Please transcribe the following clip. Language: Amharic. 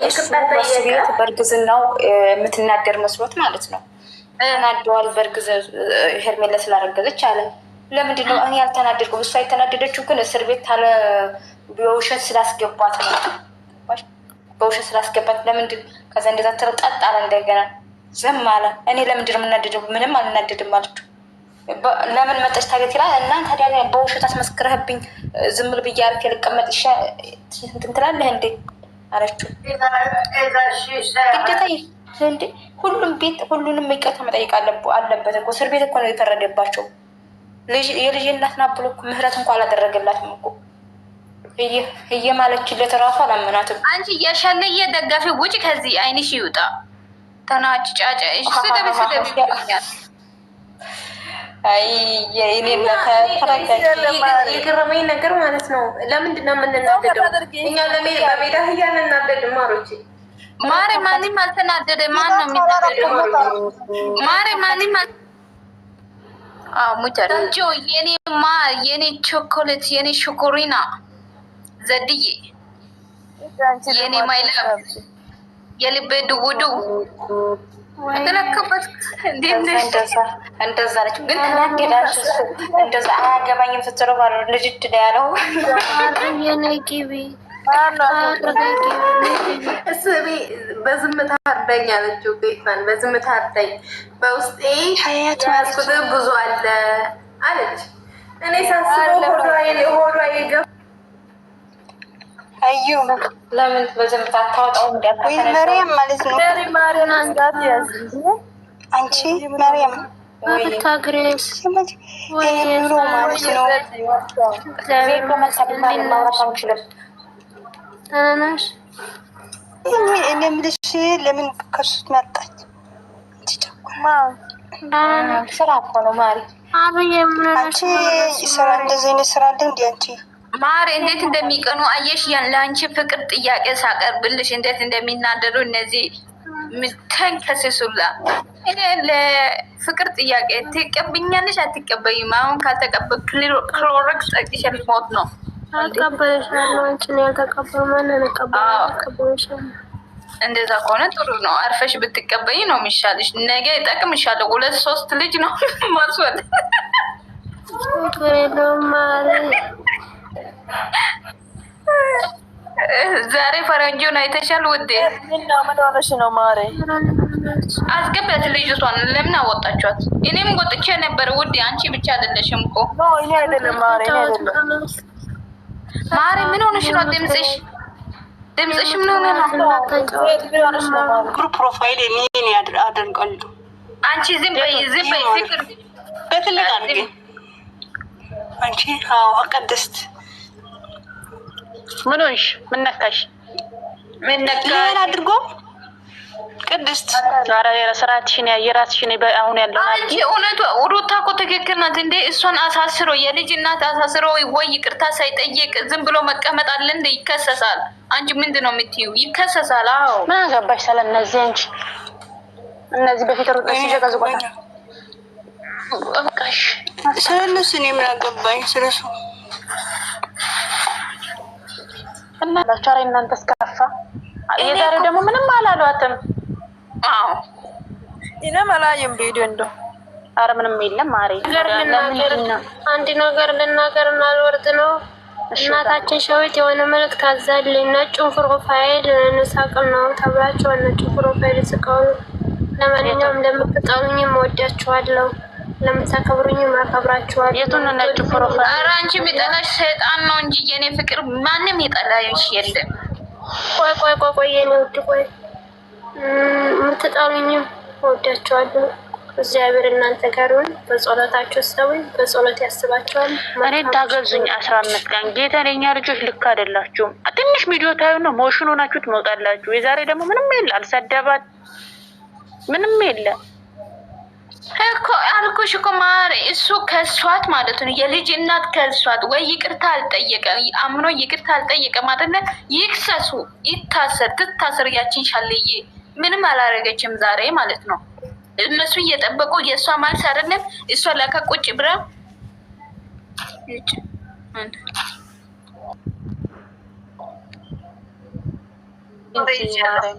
እሱ በስቤት በእርግዝናው የምትናደር መስሎት ማለት ነው። ተናደዋል። በእርግዝ ሄርሜላ ስላረገዘች አለ። ለምንድን ነው እኔ ያልተናደድኩም? እሷ የተናደደችው ግን እስር ቤት ታለ በውሸት ስላስገባት ነው። በውሸት ስላስገባት ለምንድን ከዛ እንደዛ ተረጣጣ አለ። እንደገና ዝም አለ። እኔ ለምንድን ነው የምናደደው? ምንም አልናደድም አለችው። ለምን መጠች ታገት ይላል እና ታዲያ በውሸት አስመስክረህብኝ ዝም ብዬ አርፌ ልቀመጥ እንትን ትላለህ እንዴ አለችው። ግዴታ እንዴ ሁሉም ቤት ሁሉንም ይቅርታ መጠየቅ አለበት እኮ። እስር ቤት እኮ ነው የተፈረደባቸው። የልጅ እናት ናት ብሎ ምህረት እንኳ አላደረገላትም እኮ። እየማለችለት እራሱ አላመናትም። አንቺ የሸለየ ደጋፊ ውጭ ከዚህ አይንሽ ይውጣ። ተናጭ ጫጫ ስደብ የገረመኝ ነገር ማለት ነው። ለምንድን ነው የምንናደደው? እኛ በሜዳ ህያን እናደድ ማሮች ማሬ ማንም አልተናደደ። ማን ነው የሚናደደው? ማሬ ማንም ሙቻጆ የኔ ማር የኔ ቾኮሌት የኔ ሾኮሪና ዘድዬ የኔ ማይላ የልቤ ድውዱ ተለከበት እንደዛ ነች። ግን ተናደዳች። እንደዛ አያገባኝም ስትለው ባለ ልጅ ያለው በዝምታ አርዳኝ አለችው። ቤትማን በዝምታ አርዳኝ፣ በውስጤ ያዝኩት ብዙ አለ አለች። እኔ ሳስበው ሆዷ የገ አዩ ለምን በዝምታ አታወጣው? ወይ መርያም ማለት ነው። ማርያም አንጋት ያዝ አንቺ መርያም ታግሬስ ወይ ኑሮ ማለት ነው። ለምን በመሰለኝ ማውራት አንችልም። ታናሽ እኔ የምልሽ ለምን ከሱት መጣች? ስራ እኮ ነው ማሪ። አንቺ ስራ እንደዚህ አይነት ስራ አለ እንዴ አንቺ? ማር እንዴት እንደሚቀኑ አየሽ? ለአንቺ ፍቅር ጥያቄ ሳቀርብልሽ እንዴት እንደሚናደዱ እነዚህ ተንከስሱላ። እኔ ለፍቅር ጥያቄ ትቀበኛለሽ አትቀበይም? አሁን ካልተቀበል ክሎሮክስ ጠቅሽ ሞት ነው። አልቀበልሻለሁ። አንቺን ያልተቀበሉ ማንን እቀበልሻለሁ? እንደዛ ከሆነ ጥሩ ነው። አርፈሽ ብትቀበይ ነው የሚሻልሽ። ነገ ይጠቅምሻለሁ። 2-3 ልጅ ነው ማስወል ዛሬ ፈረንጆን አይተሻል ውዴ? ምን ሆነሽ ነው ማሬ? አስገቢያት ልጅቷን። ለምን አወጣችኋት? እኔም ወጥቼ ነበር ውዴ። አንቺ ብቻ አይደለሽም እኮ። እኔ አይደለም ማሬ፣ እኔ አይደለም ማሬ። ምን ሆነሽ ነው? ድምፅሽ ምን ሆነ ነው? ግሩፕ ፕሮፋይል ምን ያደርጋሉ? አንቺ ዝም በይ ፍቅር በትልቅ አድርጌ አንቺ ቅድስት ምን ሆንሽ? ምን ነካሽ? ምን ነካ አድርጎ ቅድስት ዛሬ የራስሽን አሁን ያለው አንቺ እውነቱ ሩታ እኮ ትክክል ናት እንዴ። እሷን አሳስሮ የልጅ እናት አሳስሮ ወይ ይቅርታ ሳይጠይቅ ዝም ብሎ መቀመጥ አለ እንዴ? ይከሰሳል። አንቺ ምንድን ነው የምትይው? ይከሰሳል። አዎ ምን አገባሽ ስለነዚህ? አንቺ እነዚህ በፊት ሩታ ሲዘጋዝጓታ በቃሽ። ስለነሱ እኔ ምን አገባኝ ስለሱ እና ላቻራ እናንተ እስከፋ የዛሬው ደግሞ ምንም አላሏትም። አዎ እኔ መላየም ቪዲዮ እንደው አረ ምንም የለም ማሬ። አንድ ነገር ልናገር እና ልወርድ ነው። እናታችን ሸዊት የሆነ መልእክት አዛልኝ። ነጩን ፕሮፋይል እንሳቅም ነው ተብላችሁ ነጩን ፕሮፋይል ስቀሉ። ለማንኛውም እንደምትጠሉኝም እወዳችኋለሁ፣ ለምታከብሩኝም አከብራችኋለሁ። የቱን ነጩ ፕሮፋይል? ኧረ አንቺ የሚጠላሽ ሰይጣን ነው እንጂ የኔ ፍቅር ማንም የጠላሽ የለም። ቆይ የኔ ውድ ቆይ፣ የምትጠሉኝም እወዳችኋለሁ። እግዚአብሔር እናንተ ጋር ይሁን። በጸሎታችሁ ሰውኝ፣ በጸሎት ያስባችኋል። እኔ ታገዙኝ 15 ቀን ጌታ ለኛ ልጆች ልክ አይደላችሁም። ትንሽ ቪዲዮ ታዩና ሞሽን ሆናችሁ ትመጣላችሁ። የዛሬ ደግሞ ምንም የለ፣ አልሰደባት ምንም የለ እኮ አልኩሽ እኮ ማሬ። እሱ ከሷት ማለት ነው የልጅ እናት ከሷት ወይ ይቅርታ አልጠየቀ አምኖ ይቅርታ አልጠየቀ ማለት ነው። ይክሰሱ፣ ይታሰር፣ ትታሰር። ያችን ሻለዬ ምንም አላረገችም ዛሬ ማለት ነው። እነሱ እየጠበቁ የእሷ ማልስ አይደለም። እሷ ላካ ቁጭ ብራ ይቻላል